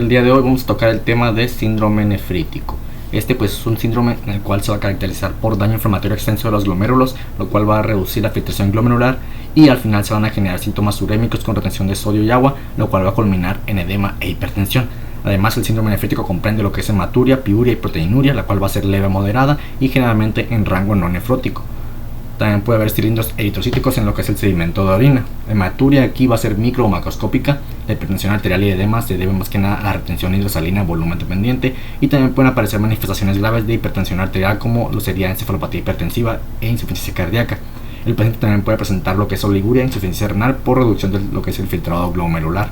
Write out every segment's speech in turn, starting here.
El día de hoy vamos a tocar el tema de síndrome nefrítico. Este pues es un síndrome en el cual se va a caracterizar por daño inflamatorio extenso de los glomérulos, lo cual va a reducir la filtración glomerular y al final se van a generar síntomas urémicos con retención de sodio y agua, lo cual va a culminar en edema e hipertensión. Además, el síndrome nefrítico comprende lo que es hematuria, piuria y proteinuria, la cual va a ser leve a moderada y generalmente en rango no nefrótico. También puede haber cilindros eritrocíticos en lo que es el sedimento de orina. La hematuria aquí va a ser micro o macroscópica. La hipertensión arterial y edema se debe más que nada a la retención hidrosalina volumen dependiente, y también pueden aparecer manifestaciones graves de hipertensión arterial como lo sería encefalopatía hipertensiva e insuficiencia cardíaca. El paciente también puede presentar lo que es oliguria e insuficiencia renal por reducción de lo que es el filtrado glomerular.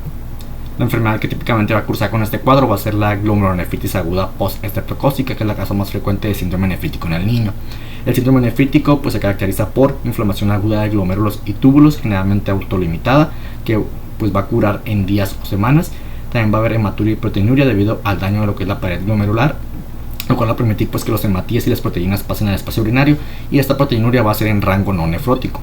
La enfermedad que típicamente va a cursar con este cuadro va a ser la glomerulonefritis aguda post-estreptocócica, que es la causa más frecuente de síndrome nefrítico en el niño. El síndrome nefrítico pues se caracteriza por inflamación aguda de glomérulos y túbulos, generalmente autolimitada, que pues va a curar en días o semanas. También va a haber hematuria y proteinuria debido al daño de lo que es la pared glomerular, lo cual va a permitir pues que los hematíes y las proteínas pasen al espacio urinario, y esta proteinuria va a ser en rango no nefrótico.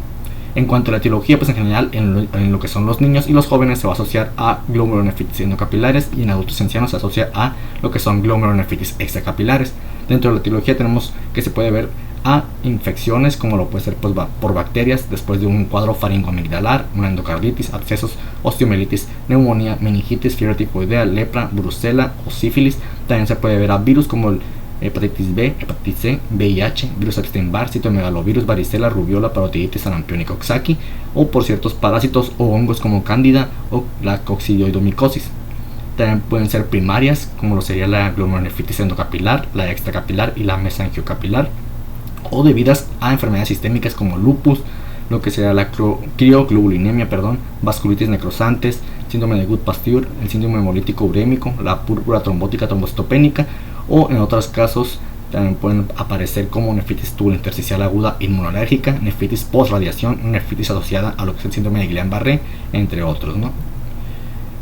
En cuanto a la etiología, pues en general en lo que son los niños y los jóvenes se va a asociar a glomerulonefritis endocapilares, y en adultos ancianos se asocia a lo que son glomerulonefritis extracapilares. Dentro de la etiología tenemos que se puede ver a infecciones como lo puede ser pues, por bacterias después de un cuadro faringoamigdalar, una endocarditis, abscesos, osteomielitis, neumonía, meningitis, fiebre tifoidea, lepra, brucela o sífilis. También se puede ver a virus como el hepatitis B, hepatitis C, VIH, virus Epstein-Barr, citomegalovirus, varicela, rubiola, parotiditis, sarampión y coxsackie, o por ciertos parásitos o hongos como cándida o la coccidioidomicosis. También pueden ser primarias, como lo sería la glomerulonefritis endocapilar, la extracapilar y la mesangiocapilar, o debidas a enfermedades sistémicas como lupus, lo que sería la crioglobulinemia, vasculitis necrosantes, síndrome de Goodpasture, el síndrome hemolítico urémico, la púrpura trombótica trombocitopénica, o en otros casos también pueden aparecer como nefritis tubulointersticial aguda inmunológica, nefritis post-radiación, nefritis asociada a lo que es el síndrome de Guillain-Barré, entre otros,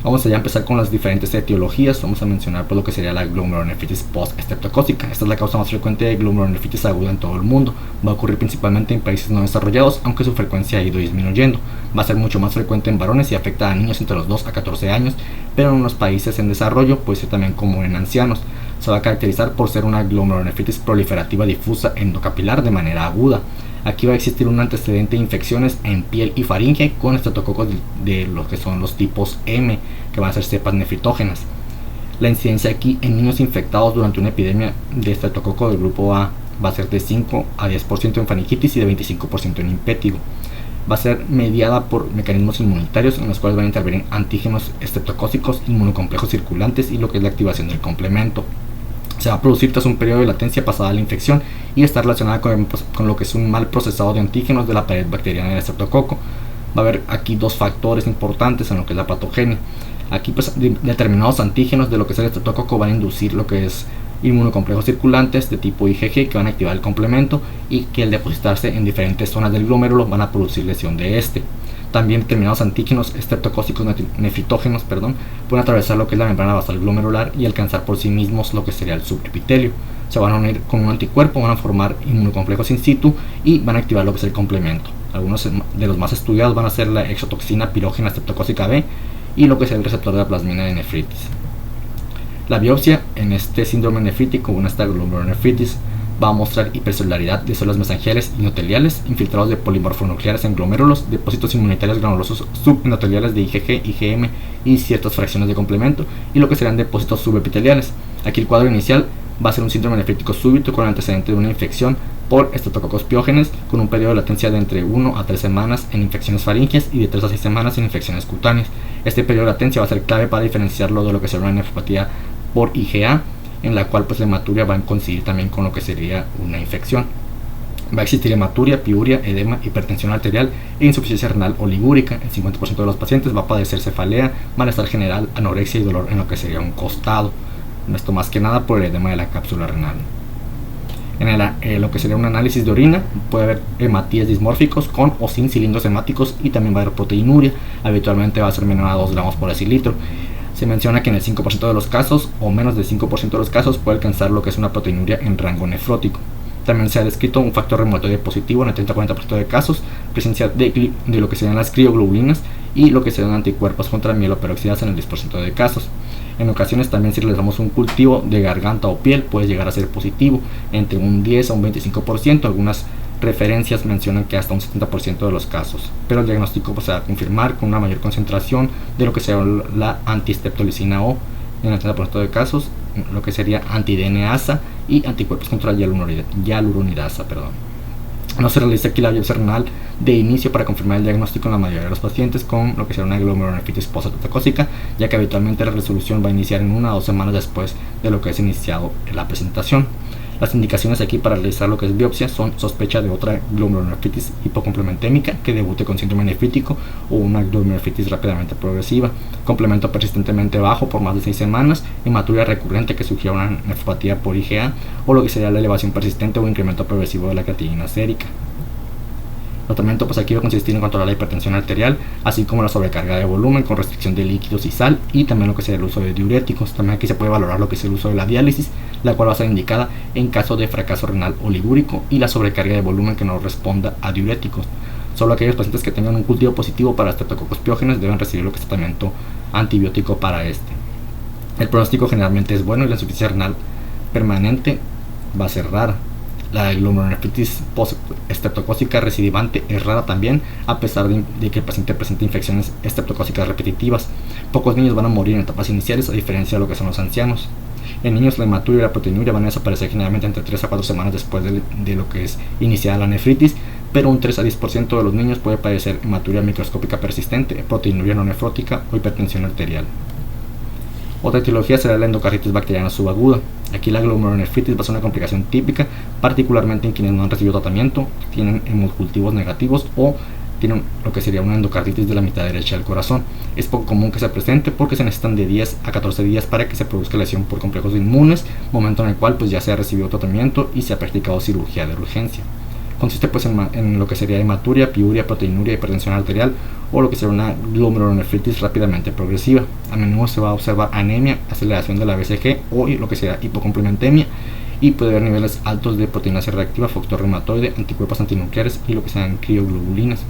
Vamos a ya empezar con las diferentes etiologías. Vamos a mencionar por lo que sería la glomerulonefritis post-estreptocócica. Esta es la causa más frecuente de glomerulonefritis aguda en todo el mundo. Va a ocurrir principalmente en países no desarrollados, aunque su frecuencia ha ido disminuyendo. Va a ser mucho más frecuente en varones y afecta a niños entre los 2 a 14 años, pero en unos países en desarrollo puede ser también común en ancianos. Se va a caracterizar por ser una glomerulonefritis proliferativa difusa endocapilar de manera aguda. Aquí va a existir un antecedente de infecciones en piel y faringe con estreptococos de lo que son los tipos M, que van a ser cepas nefritógenas. La incidencia aquí en niños infectados durante una epidemia de estreptococo del grupo A va a ser de 5 a 10% en faringitis y de 25% en impétigo. Va a ser mediada por mecanismos inmunitarios en los cuales van a intervenir antígenos estreptocócicos, inmunocomplejos circulantes y lo que es la activación del complemento. Se va a producir tras un periodo de latencia pasada la infección y está relacionada con lo que es un mal procesado de antígenos de la pared bacteriana del estreptococo. Va a haber aquí dos factores importantes en lo que es la patogenia. Aquí pues determinados antígenos de lo que es el estreptococo van a inducir lo que es inmunocomplejos circulantes de tipo IgG que van a activar el complemento, y que al depositarse en diferentes zonas del glomérulo van a producir lesión de este. También determinados antígenos estreptocócicos nefritógenos pueden atravesar lo que es la membrana basal glomerular y alcanzar por sí mismos lo que sería el subepitelio. Se van a unir con un anticuerpo, van a formar inmunocomplejos in situ y van a activar lo que es el complemento. Algunos de los más estudiados van a ser la exotoxina pirógena estreptocócica B y lo que es el receptor de la plasmina de nefritis. La biopsia en este síndrome nefrítico, en esta glomerulonefritis, va a mostrar hipercelularidad de células mesangiales y endoteliales, infiltrados de polimorfonucleares en glomérulos, depósitos inmunitarios granulosos subendoteliales de IgG, IgM y ciertas fracciones de complemento, y lo que serán depósitos subepiteliales. Aquí el cuadro inicial va a ser un síndrome nefrítico súbito con antecedente de una infección por estreptococos piógenes, con un periodo de latencia de entre 1 a 3 semanas en infecciones faringias y de 3 a 6 semanas en infecciones cutáneas. Este periodo de latencia va a ser clave para diferenciarlo de lo que será una nefropatía por IgA, en la cual pues la hematuria va a coincidir también con lo que sería una infección. Va a existir hematuria, piuria, edema, hipertensión arterial e insuficiencia renal oligúrica. El 50% de los pacientes va a padecer cefalea, malestar general, anorexia y dolor en lo que sería un costado. Esto más que nada por el edema de la cápsula renal. En lo que sería un análisis de orina puede haber hematíes dismórficos con o sin cilindros hemáticos, y también va a haber proteinuria. Habitualmente va a ser menor a 2 gramos por decilitro. Se menciona que en el 5% de los casos o menos del 5% de los casos puede alcanzar lo que es una proteinuria en rango nefrótico. También se ha descrito un factor reumatoide positivo en el 30-40% de casos, presencia de lo que serían las crioglobulinas y lo que serían anticuerpos contra mieloperoxidasa en el 10% de casos. En ocasiones también si realizamos un cultivo de garganta o piel puede llegar a ser positivo, entre un 10 a un 25%, algunas referencias mencionan que hasta un 70% de los casos, pero el diagnóstico pues, se va a confirmar con una mayor concentración de lo que sea la antistreptolicina O, en el 30% de casos lo que sería anti-DNasa y anticuerpos contra hialuronidasa. No se realiza aquí la biopsia renal de inicio para confirmar el diagnóstico en la mayoría de los pacientes con lo que será una glomerulonefritis postcrocócica, ya que habitualmente la resolución va a iniciar en 1 o 2 semanas después de lo que es iniciado la presentación. Las indicaciones aquí para realizar lo que es biopsia son sospecha de otra glomerulonefritis hipocomplementémica que debute con síndrome nefrítico o una glomerulonefritis rápidamente progresiva, complemento persistentemente bajo por más de 6 semanas, hematuria recurrente que sugiera una nefropatía por IgA o lo que sería la elevación persistente o incremento progresivo de la creatinina sérica. El tratamiento pues aquí va a consistir en controlar la hipertensión arterial, así como la sobrecarga de volumen con restricción de líquidos y sal, y también lo que sea el uso de diuréticos. También aquí se puede valorar lo que es el uso de la diálisis, la cual va a ser indicada en caso de fracaso renal oligúrico y la sobrecarga de volumen que no responda a diuréticos. Solo aquellos pacientes que tengan un cultivo positivo para Streptococcus pyogenes deben recibir lo que es tratamiento antibiótico para este. El pronóstico generalmente es bueno y la insuficiencia renal permanente va a ser rara. La glomerulonefritis post-estreptocócica recidivante es rara también, a pesar de que el paciente presente infecciones estreptocócicas repetitivas. Pocos niños van a morir en etapas iniciales, a diferencia de lo que son los ancianos. En niños la hematuria y la proteinuria van a desaparecer generalmente entre 3 a 4 semanas después de lo que es iniciada la nefritis, pero un 3 a 10% de los niños puede padecer hematuria microscópica persistente, proteinuria no nefrótica o hipertensión arterial. Otra etiología será la endocarditis bacteriana subaguda. Aquí la glomerulonefritis va a ser una complicación típica, particularmente en quienes no han recibido tratamiento, tienen hemocultivos negativos o tienen lo que sería una endocarditis de la mitad derecha del corazón. Es poco común que se presente porque se necesitan de 10 a 14 días para que se produzca lesión por complejos inmunes, momento en el cual pues ya se ha recibido tratamiento y se ha practicado cirugía de urgencia. Consiste pues en lo que sería hematuria, piuria, proteinuria, hipertensión arterial o lo que sería una glomerulonefritis rápidamente progresiva. A menudo se va a observar anemia, aceleración de la BCG o lo que sería hipocomplementemia, y puede haber niveles altos de proteína C reactiva, factor reumatoide, anticuerpos antinucleares y lo que sean crioglobulinas.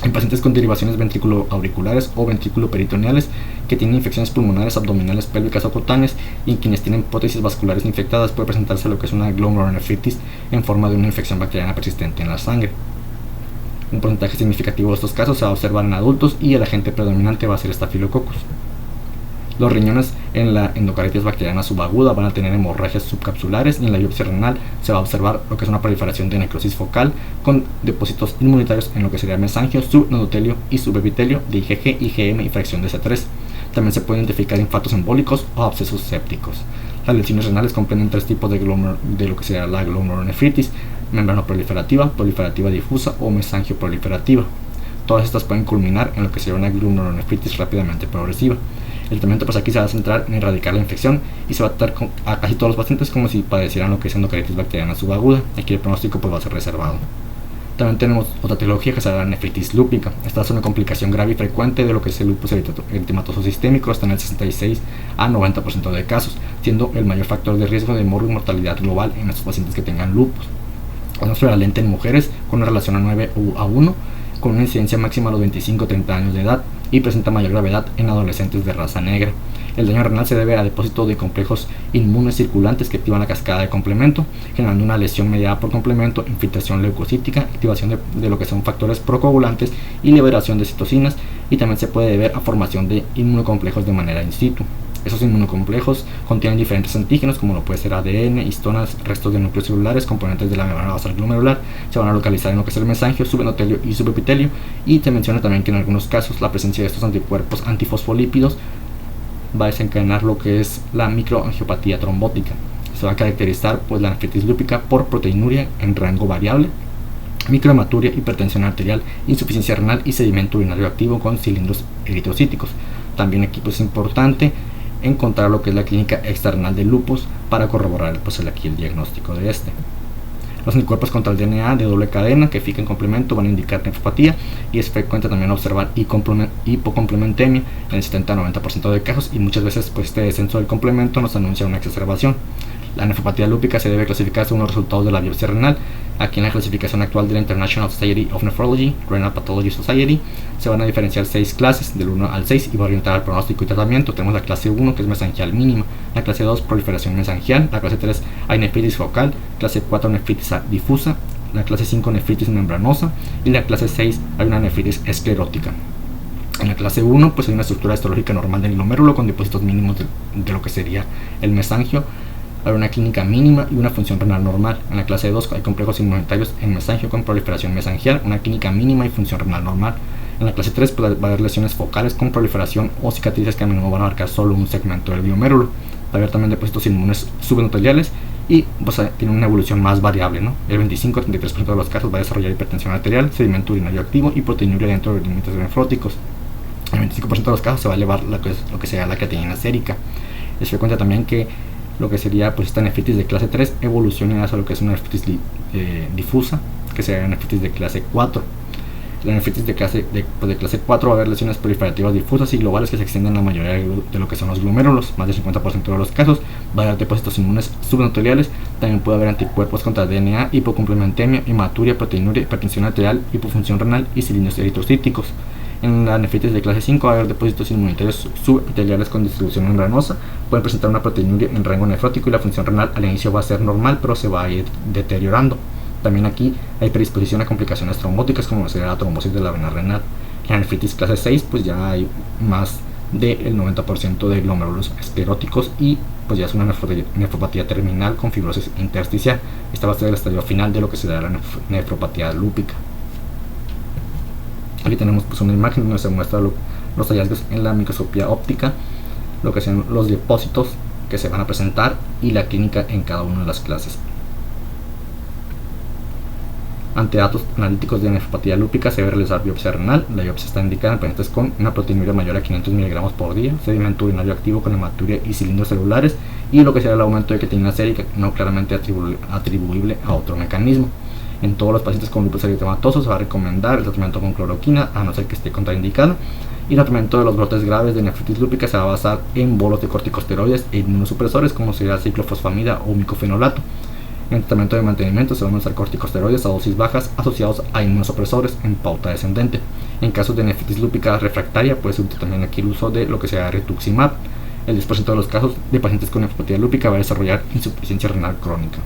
En pacientes con derivaciones ventrículo-auriculares o ventrículo-peritoneales que tienen infecciones pulmonares, abdominales, pélvicas o cutáneas, y en quienes tienen hipótesis vasculares infectadas puede presentarse lo que es una glomerulonefritis en forma de una infección bacteriana persistente en la sangre. Un porcentaje significativo de estos casos se va a observar en adultos y el agente predominante va a ser Staphylococcus. Los riñones en la endocarditis bacteriana subaguda van a tener hemorragias subcapsulares y en la biopsia renal se va a observar lo que es una proliferación de necrosis focal con depósitos inmunitarios en lo que sería mesangio, subendotelio y subepitelio de IgG, IgM y fracción de C3. También se pueden identificar infartos embólicos o abscesos sépticos. Las lesiones renales comprenden 3 tipos de lo que sería la glomerulonefritis: membrana proliferativa, proliferativa difusa o mesangio proliferativa. Todas estas pueden culminar en lo que sería una glomerulonefritis rápidamente progresiva. El tratamiento pues aquí se va a centrar en erradicar la infección y se va a tratar a casi todos los pacientes como si padecieran lo que es endocarditis bacteriana subaguda. Aquí el pronóstico pues va a ser reservado. También tenemos otra etiología que será la nefritis lúpica. Esta es una complicación grave y frecuente de lo que es el lupus eritematoso sistémico, hasta en el 66 a 90% de casos, siendo el mayor factor de riesgo de mortalidad global en estos pacientes que tengan lupus. Es prevalente en mujeres con una relación a 9 a 1, con una incidencia máxima a los 25-30 años de edad, y presenta mayor gravedad en adolescentes de raza negra. El daño renal se debe a depósito de complejos inmunes circulantes que activan la cascada de complemento, generando una lesión mediada por complemento, infiltración leucocítica, activación de lo que son factores procoagulantes y liberación de citocinas, y también se puede deber a formación de inmunocomplejos de manera in situ. Esos inmunocomplejos contienen diferentes antígenos como lo puede ser ADN, histonas, restos de núcleos celulares, componentes de la membrana basal glomerular. Se van a localizar en lo que es el mesangio, subendotelio y subepitelio, y se menciona también que en algunos casos la presencia de estos anticuerpos antifosfolípidos va a desencadenar lo que es la microangiopatía trombótica. Se va a caracterizar pues la nefritis lúpica por proteinuria en rango variable, microhematuria, hipertensión arterial, insuficiencia renal y sedimento urinario activo con cilindros eritrocíticos. También aquí pues es importante encontrar lo que es la clínica external del lupus para corroborar pues aquí el diagnóstico de este. Los anticuerpos contra el DNA de doble cadena que fijan complemento van a indicar nefropatía, y es frecuente también observar hipocomplementemia en el 70-90% de casos, y muchas veces pues este descenso del complemento nos anuncia una exacerbación. La nefropatía lúpica se debe clasificar según los resultados de la biopsia renal. Aquí en la clasificación actual de la International Society of Nephrology, Renal Pathology Society, se van a diferenciar 6 clases, del 1 al 6, y va a orientar al pronóstico y tratamiento. Tenemos la clase 1, que es mesangial mínima, la clase 2, proliferación mesangial, la clase 3, hay nefritis focal, clase 4, nefritis difusa, la clase 5, nefritis membranosa, y la clase 6, hay una nefritis esclerótica. En la clase 1 pues hay una estructura histológica normal del glomérulo con depósitos mínimos de lo que sería el mesangio. Hay una clínica mínima y una función renal normal. En la clase 2 hay complejos inmunitarios en mesangio con proliferación mesangial, una clínica mínima y función renal normal. En la clase 3 pues, va a haber lesiones focales con proliferación o cicatrices que a menudo van a abarcar solo un segmento del glomérulo. Va a haber también depósitos inmunes subendoteliales y pues, tiene una evolución más variable, ¿no? El 25-33% de los casos va a desarrollar hipertensión arterial, sedimento urinario activo y proteinuria dentro de los límites nefróticos. En el 25% de los casos se va a elevar lo que sea la creatinina sérica. Es frecuente también que lo que sería pues esta nefritis de clase 3 evolucione hacia lo que es una nefritis difusa, que sería una nefritis de clase 4. La nefritis de clase 4 va a haber lesiones proliferativas difusas y globales que se extienden en la mayoría de lo que son los glomérulos, más del 50% de los casos. Va a haber depósitos inmunes subendoteliales, también puede haber anticuerpos contra DNA, hipocomplementemia, hematuria, proteinuria, hipertensión arterial, hipofunción renal y cilindros eritrocíticos. En la nefritis de clase 5 va a haber depósitos inmunitarios subepiteliales con distribución membranosa, pueden presentar una proteinuria en rango nefrótico y la función renal al inicio va a ser normal, pero se va a ir deteriorando. También aquí hay predisposición a complicaciones trombóticas como sería la trombosis de la vena renal. En la nefritis clase 6 pues ya hay más del 90% de glomérulos escleróticos y pues ya es una nefropatía terminal con fibrosis intersticial. Esta va a ser el estadio final de lo que será la nefropatía lúpica. Aquí tenemos pues una imagen donde se muestra los hallazgos en la microscopía óptica, lo que son los depósitos que se van a presentar y la clínica en cada una de las clases. Ante datos analíticos de nefropatía lúpica se debe realizar biopsia renal. La biopsia está indicada en pacientes con una proteinuria mayor a 500 mg por día, sedimento urinario activo con hematuria y cilindros celulares, y lo que será el aumento de creatinina sérica no claramente atribuible a otro mecanismo. En todos los pacientes con lupus eritematoso se va a recomendar el tratamiento con cloroquina, a no ser que esté contraindicado, y el tratamiento de los brotes graves de nefritis lúpica se va a basar en bolos de corticosteroides e inmunosupresores como sería ciclofosfamida o micofenolato. En el tratamiento de mantenimiento se van a usar corticosteroides a dosis bajas asociados a inmunosupresores en pauta descendente. En casos de nefritis lúpica refractaria puede ser también aquí el uso de lo que sea rituximab. El 10% de los casos de pacientes con nefropatía lúpica va a desarrollar insuficiencia renal crónica.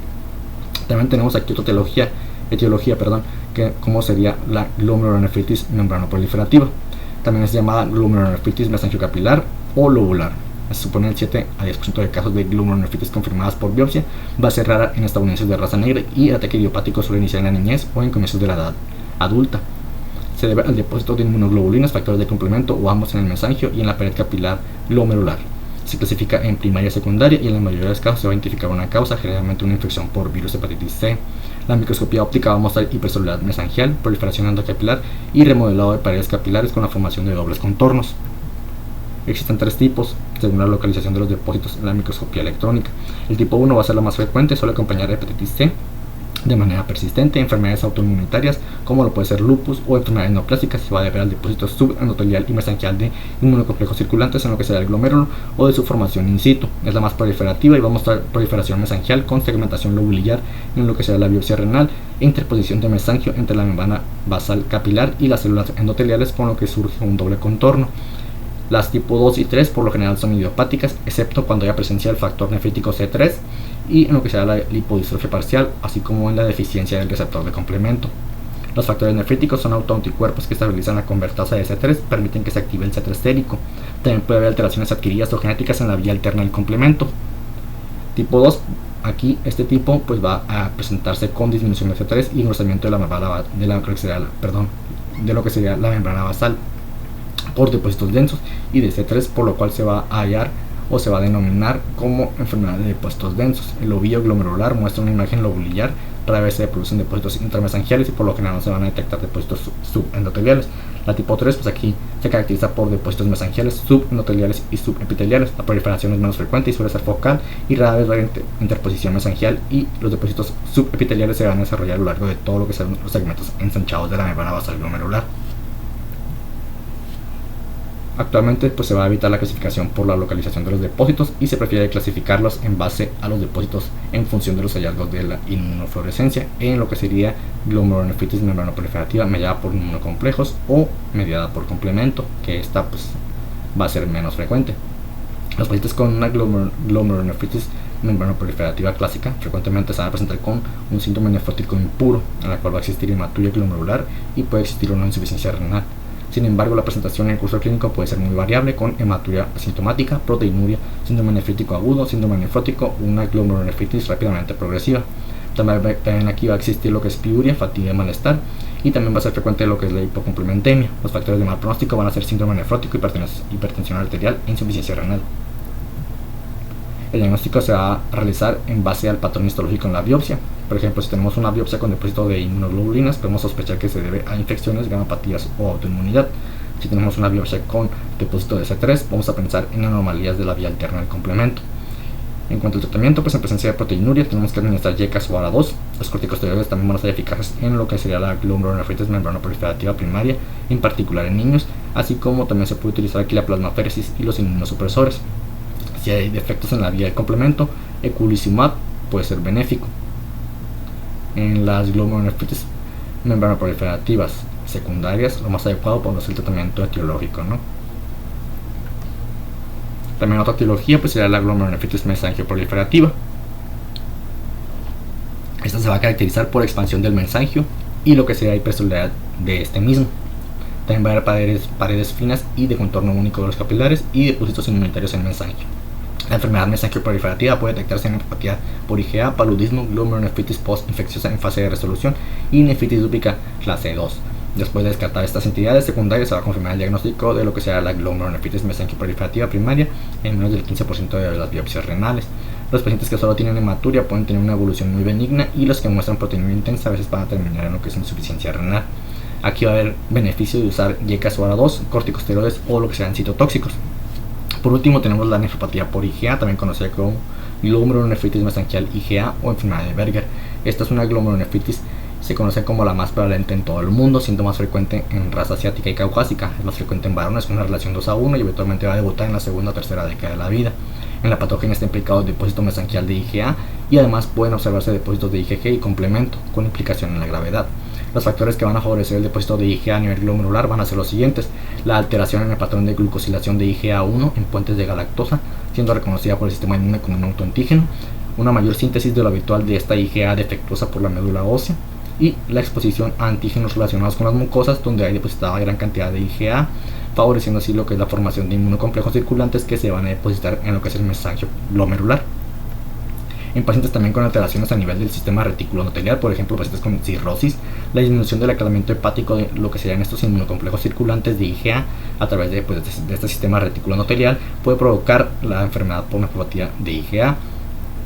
También tenemos aquí otra etiología, que como sería la glomerulonefritis membranoproliferativa. También es llamada glomerulonefritis mesangiocapilar o lobular. Se supone el 7 a 10% de casos de glomerulonefritis confirmadas por biopsia va a ser rara en estadounidenses de raza negra, y el ataque idiopático suele iniciar en la niñez o en comienzos de la edad adulta. Se debe al depósito de inmunoglobulinas, factores de complemento o ambos en el mesangio y en la pared capilar glomerular. Se clasifica en primaria y secundaria, y en la mayoría de los casos se va a identificar una causa, generalmente una infección por virus hepatitis C. La microscopía óptica va a mostrar hipercelular mesangial, proliferación endocapilar y remodelado de paredes capilares con la formación de dobles contornos. Existen 3 tipos según la localización de los depósitos en la microscopía electrónica. El tipo 1 va a ser la más frecuente, suele acompañar hepatitis C de manera persistente, enfermedades autoinmunitarias como lo puede ser lupus o enfermedades neoplásicas. Se va a deber al depósito subendotelial y mesangial de inmunocomplejos circulantes en lo que será el glomérulo o de su formación in situ. Es la más proliferativa y va a mostrar proliferación mesangial con segmentación lobulillar en lo que será la biopsia renal e interposición de mesangio entre la membrana basal capilar y las células endoteliales, con lo que surge un doble contorno. Las tipo 2 y 3 por lo general son idiopáticas, excepto cuando haya presencia del factor nefrítico C3 y en lo que será la lipodistrofia parcial, así como en la deficiencia del receptor de complemento. Los factores nefríticos son autoanticuerpos que estabilizan la convertasa de C3, permiten que se active el C3 sérico. También puede haber alteraciones adquiridas o genéticas en la vía alterna del complemento. Tipo 2, aquí este tipo pues va a presentarse con disminución de C3 y engrosamiento de la membrana de lo que sería la membrana basal por depósitos densos y de C3, por lo cual se va a hallar o se va a denominar como enfermedad de depósitos densos. El ovillo glomerular muestra una imagen lobulillar, rara vez se producen depósitos intramesangiales y por lo general no se van a detectar depósitos subendoteliales. La tipo 3, pues aquí se caracteriza por depósitos mesangiales, subendoteliales y subepiteliales. La proliferación es menos frecuente y suele ser focal y rara vez va a haber interposición mesangial, y los depósitos subepiteliales se van a desarrollar a lo largo de todo lo que son los segmentos ensanchados de la membrana basal glomerular. Actualmente pues se va a evitar la clasificación por la localización de los depósitos y se prefiere clasificarlos en base a los depósitos en función de los hallazgos de la inmunofluorescencia en lo que sería glomerulonefritis membranoproliferativa mediada por inmunocomplejos o mediada por complemento, que esta pues va a ser menos frecuente. Los pacientes con una glomerulonefritis membranoproliferativa clásica frecuentemente se van a presentar con un síndrome nefrótico impuro, en la cual va a existir hematuria glomerular y puede existir una insuficiencia renal. Sin embargo, la presentación en el curso clínico puede ser muy variable, con hematuria asintomática, proteinuria, síndrome nefrítico agudo, síndrome nefrótico, una glomerulonefritis rápidamente progresiva. También aquí va a existir lo que es piuria, fatiga y malestar, y también va a ser frecuente lo que es la hipocomplementemia. Los factores de mal pronóstico van a ser síndrome nefrótico, hipertensión arterial e insuficiencia renal. El diagnóstico se va a realizar en base al patrón histológico en la biopsia. Por ejemplo, si tenemos una biopsia con depósito de inmunoglobulinas, podemos sospechar que se debe a infecciones, ganopatías o autoinmunidad. Si tenemos una biopsia con depósito de C3, vamos a pensar en anomalías de la vía alterna del complemento. En cuanto al tratamiento, pues en presencia de proteinuria tenemos que administrar YECAS o ARA2. Los corticosteroides también van a ser eficaces en lo que sería la glomerulonefritis membranoproliferativa primaria, en particular en niños, así como también se puede utilizar aquí la plasmaféresis y los inmunosupresores. Si hay defectos en la vía del complemento, eculizumab puede ser benéfico. En las glomerulonefritis membranoproliferativas secundarias, lo más adecuado puede ser el tratamiento etiológico, ¿no? También otra etiología pues sería la glomerulonefritis mesangioproliferativa. Esta se va a caracterizar por expansión del mesangio y lo que sería hipercelularidad de este mismo. También va a haber paredes finas y de contorno único de los capilares y depósitos inmunitarios en mesangio. La enfermedad mesangioproliferativa puede detectarse en nefropatía por IgA, paludismo, glomerulonefritis post-infecciosa en fase de resolución y nefritis lúpica clase 2. Después de descartar estas entidades secundarias, se va a confirmar el diagnóstico de lo que será la glomerulonefritis mesangioproliferativa primaria en menos del 15% de las biopsias renales. Los pacientes que solo tienen hematuria pueden tener una evolución muy benigna, y los que muestran proteinuria intensa a veces van a terminar en lo que es insuficiencia renal. Aquí va a haber beneficio de usar YECAS o ARA2, corticosteroides o lo que sean citotóxicos. Por último tenemos la nefropatía por IgA, también conocida como glomerulonefritis mesangial IgA o enfermedad de Berger. Esta es una glomerulonefritis, se conoce como la más prevalente en todo el mundo, siendo más frecuente en raza asiática y caucásica. Es más frecuente en varones con una relación 2:1 y eventualmente va a debutar en la segunda o tercera década de la vida. En la patogenia está implicado el depósito mesangial de IgA, y además pueden observarse depósitos de IgG y complemento, con implicación en la gravedad. Los factores que van a favorecer el depósito de IgA a nivel glomerular van a ser los siguientes: la alteración en el patrón de glucosilación de IgA1 en puentes de galactosa, siendo reconocida por el sistema inmune como un autoantígeno, una mayor síntesis de lo habitual de esta IgA defectuosa por la médula ósea, y la exposición a antígenos relacionados con las mucosas, donde hay depositada gran cantidad de IgA, favoreciendo así lo que es la formación de inmunocomplejos circulantes que se van a depositar en lo que es el mesangio glomerular. En pacientes también con alteraciones a nivel del sistema reticuloendotelial, por ejemplo pacientes con cirrosis, la disminución del aclaramiento hepático de lo que serían estos inmunocomplejos circulantes de IgA a través de este sistema reticuloendotelial puede provocar la enfermedad por nefropatía de IgA,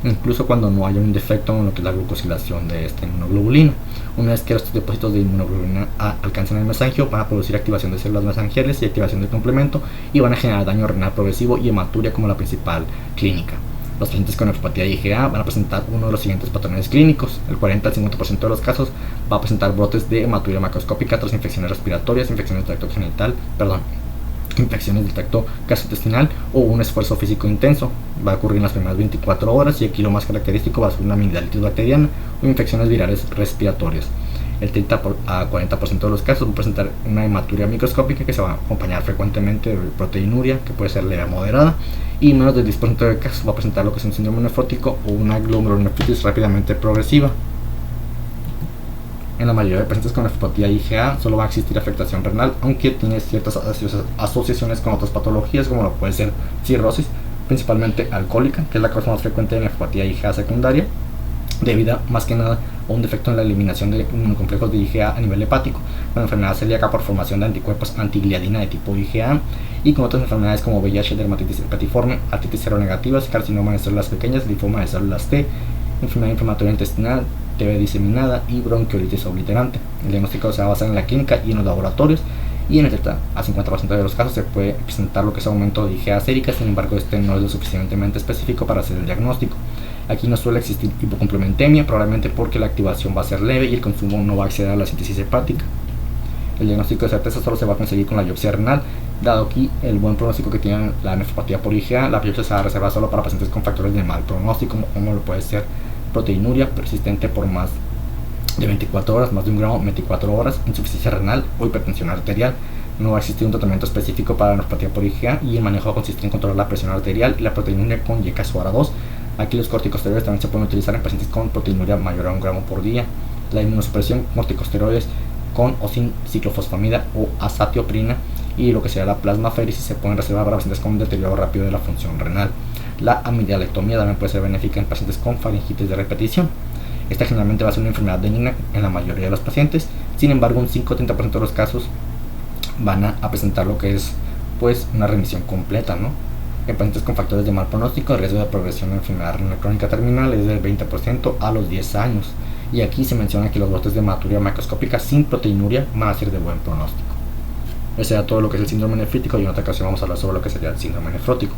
incluso cuando no haya un defecto en lo que es la glucosilación de esta inmunoglobulina. Una vez que estos depósitos de inmunoglobulina alcancen el mesangio, van a producir activación de células mesangiales y activación del complemento, y van a generar daño renal progresivo y hematuria como la principal clínica. Los pacientes con nefropatía IgA van a presentar uno de los siguientes patrones clínicos. El 40 al 50% de los casos va a presentar brotes de hematuria macroscópica tras infecciones respiratorias, infecciones del tracto genital, infecciones del tracto gastrointestinal o un esfuerzo físico intenso. Va a ocurrir en las primeras 24 horas, y aquí lo más característico va a ser una amigdalitis bacteriana o infecciones virales respiratorias. El 30 a 40% de los casos va a presentar una hematuria microscópica que se va a acompañar frecuentemente de proteinuria, que puede ser leve a moderada, y menos del 10% de casos va a presentar lo que es un síndrome nefrótico o una glomerulonefritis rápidamente progresiva. En la mayoría de pacientes con nefropatía IgA solo va a existir afectación renal, aunque tiene ciertas asociaciones con otras patologías, como lo puede ser cirrosis, principalmente alcohólica, que es la causa más frecuente de nefropatía IgA secundaria, debido más que nada a un defecto en la eliminación de inmunocomplejos de IgA a nivel hepático, con enfermedad celíaca por formación de anticuerpos antigliadina de tipo IgA, y con otras enfermedades como VIH, dermatitis herpetiforme, artritis seronegativas, carcinoma de células pequeñas, linfoma de células T, enfermedad inflamatoria intestinal, TB diseminada y bronquiolitis obliterante. El diagnóstico se va a basar en la clínica y en los laboratorios, y en el 30 a 50% de los casos se puede presentar lo que es aumento de IgA sérica. Sin embargo, este no es lo suficientemente específico para hacer el diagnóstico. Aquí no suele existir hipocomplementemia, probablemente porque la activación va a ser leve y el consumo no va a acceder a la síntesis hepática. El diagnóstico de certeza solo se va a conseguir con la biopsia renal. Dado aquí el buen pronóstico que tiene la nefropatía por IgA, la biopsia se va a reservar solo para pacientes con factores de mal pronóstico, como lo puede ser proteinuria persistente por más de 24 horas, más de 1 gramo 24 horas, insuficiencia renal o hipertensión arterial. No va a existir un tratamiento específico para la nefropatía por IgA y el manejo va a consistir en controlar la presión arterial y la proteinuria con YKSUARA2. Aquí los corticosteroides también se pueden utilizar en pacientes con proteinuria mayor a 1 gramo por día. La inmunosupresión, corticosteroides con o sin ciclofosfamida o azatioprina, y lo que sería la plasmaféresis se pueden reservar para pacientes con deterioro rápido de la función renal. La amidalectomía también puede ser benéfica en pacientes con faringitis de repetición. Esta generalmente va a ser una enfermedad benigna en la mayoría de los pacientes. Sin embargo, un 5-30% de los casos van a presentar lo que es pues una remisión completa, ¿no? En pacientes con factores de mal pronóstico, el riesgo de progresión de enfermedad renal crónica terminal es del 20% a los 10 años. Y aquí se menciona que los brotes de hematuria macroscópica sin proteinuria van a ser de buen pronóstico. Ese era todo lo que es el síndrome nefrítico, y en otra ocasión vamos a hablar sobre lo que sería el síndrome nefrótico.